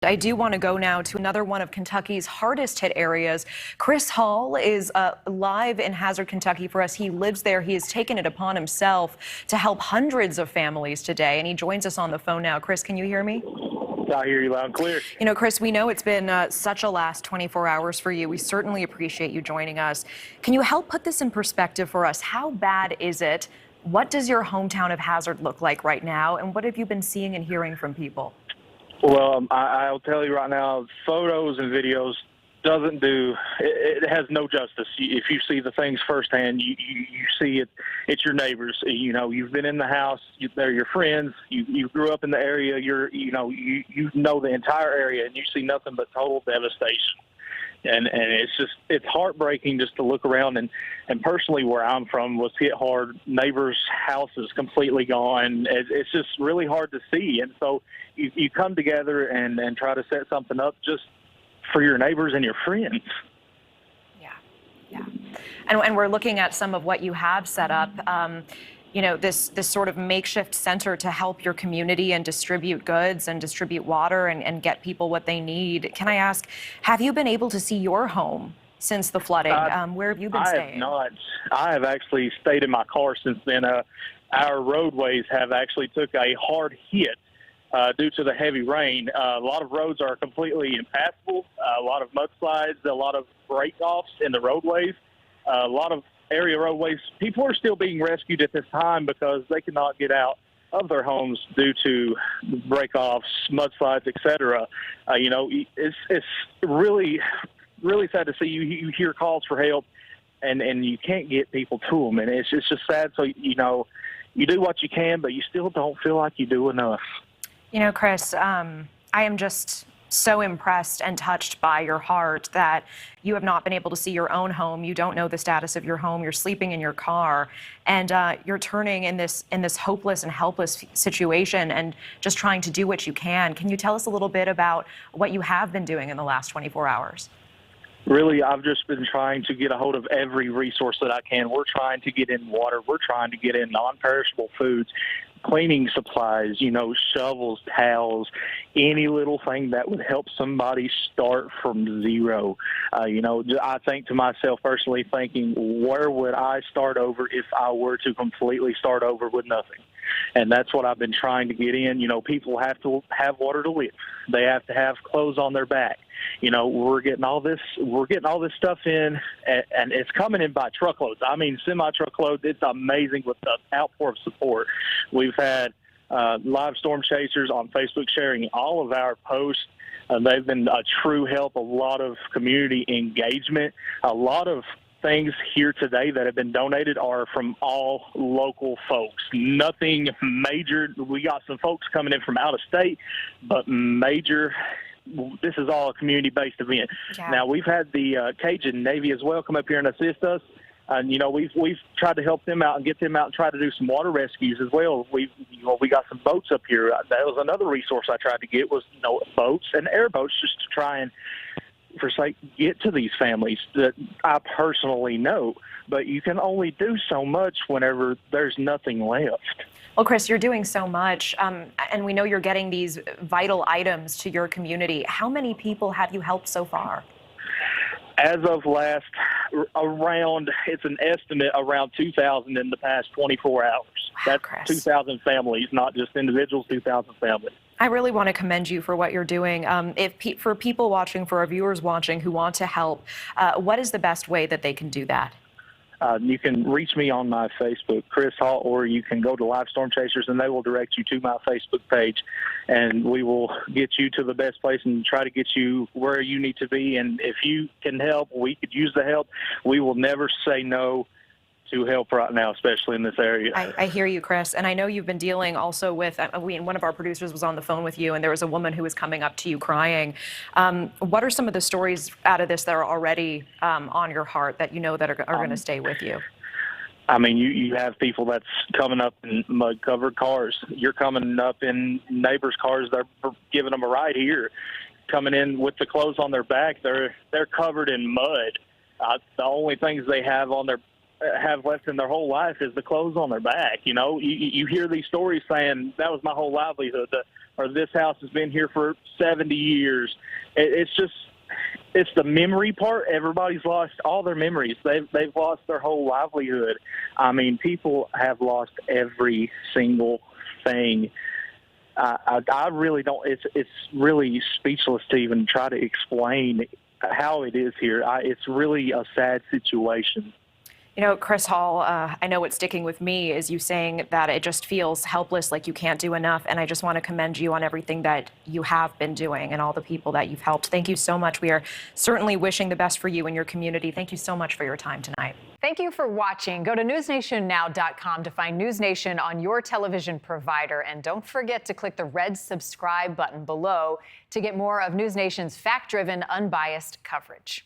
I do want to go now to another one of Kentucky's hardest hit areas. Chris Hall is live in Hazard, Kentucky for us. He lives there. He has taken it upon himself to help hundreds of families today, and he joins us on the phone now. Chris, can you hear me? I hear you loud and clear. You know, Chris, we know it's been such a last 24 hours for you. We certainly appreciate you joining us. Can you help put this in perspective for us? How bad is it? What does your hometown of Hazard look like right now, and what have you been seeing and hearing from people? Well, I'll tell you right now, photos and videos doesn't do, it has no justice. If you see the things firsthand, you see it, it's your neighbors. You know, you've been in the house, they're your friends, you grew up in the area, you know the entire area, and you see nothing but total devastation. And it's heartbreaking just to look around, and personally where I'm from was hit hard. Neighbors' houses completely gone. It's just really hard to see. And so you come together and try to set something up just for your neighbors and your friends. Yeah. And we're looking at some of what you have set up. You know, this sort of makeshift center to help your community and distribute goods and distribute water and get people what they need. Can I ask, have you been able to see your home since the flooding? Where have you been staying? I have not. I have actually stayed in my car since then. Our roadways have actually took a hard hit due to the heavy rain. A lot of roads are completely impassable, a lot of mudslides, a lot of break-offs in the roadways, a lot of area roadways. People are still being rescued at this time because they cannot get out of their homes due to break-offs, mudslides, etc. You know, it's really, really sad to see you hear calls for help and you can't get people to them, and it's just sad. So, you know, you do what you can, but you still don't feel like you do enough. You know, Chris, I am just so impressed and touched by your heart that you have not been able to see your own home. You don't know the status of your home. You're sleeping in your car, and you're turning in this hopeless and helpless situation and just trying to do what you can. Can you tell us a little bit about what you have been doing in the last 24 hours? Really, I've just been trying to get a hold of every resource that I can. We're trying to get in water. We're trying to get in non-perishable foods, cleaning supplies, you know, shovels, towels, any little thing that would help somebody start from zero. You know, I think to myself personally thinking, where would I start over if I were to completely start over with nothing? And that's what I've been trying to get in. You know, people have to have water to live. They have to have clothes on their back. You know, we're getting all this stuff in, and it's coming in by truckloads. I mean, semi-truckloads. It's amazing with the outpour of support. We've had live storm chasers on Facebook sharing all of our posts. They've been a true help, a lot of community engagement, a lot of things here today that have been donated are from all local folks. Nothing major. We got some folks coming in from out of state, but major. This is all a community-based event. Yeah. Now, we've had the Cajun Navy as well come up here and assist us. And, you know, we've tried to help them out and get them out and try to do some water rescues as well. We got some boats up here. That was another resource I tried to get was, you know, boats and airboats just to try and, for sake, get to these families that I personally know. But you can only do so much whenever there's nothing left. Well, Chris, you're doing so much, and we know you're getting these vital items to your community. How many people have you helped so far? As of last, it's an estimate, around 2,000 in the past 24 hours. Wow, that's Chris. 2,000 families, not just individuals, 2,000 families. I really want to commend you for what you're doing. For people watching, for our viewers watching who want to help, what is the best way that they can do that? You can reach me on my Facebook, Chris Hall, or you can go to Live Storm Chasers, and they will direct you to my Facebook page, and we will get you to the best place and try to get you where you need to be. And if you can help, we could use the help. We will never say no to help right now, especially in this area. I hear you, Chris, and I know you've been dealing also with, one of our producers was on the phone with you, and there was a woman who was coming up to you crying. What are some of the stories out of this that are already on your heart that you know that are going to stay with you? I mean, you have people that's coming up in mud-covered cars. You're coming up in neighbors' cars. They're giving them a ride here. Coming in with the clothes on their back, they're covered in mud. The only things they have left in their whole life is the clothes on their back. You know, you hear these stories saying that was my whole livelihood. or this house has been here for 70 years. It's the memory part. Everybody's lost all their memories. They've lost their whole livelihood. I mean, people have lost every single thing. I really don't. It's really speechless to even try to explain how it is here. It's really a sad situation. You know, Chris Hall, I know what's sticking with me is you saying that it just feels helpless, like you can't do enough. And I just want to commend you on everything that you have been doing and all the people that you've helped. Thank you so much. We are certainly wishing the best for you and your community. Thank you so much for your time tonight. Thank you for watching. Go to newsnationnow.com to find News Nation on your television provider. And don't forget to click the red subscribe button below to get more of News Nation's fact-driven, unbiased coverage.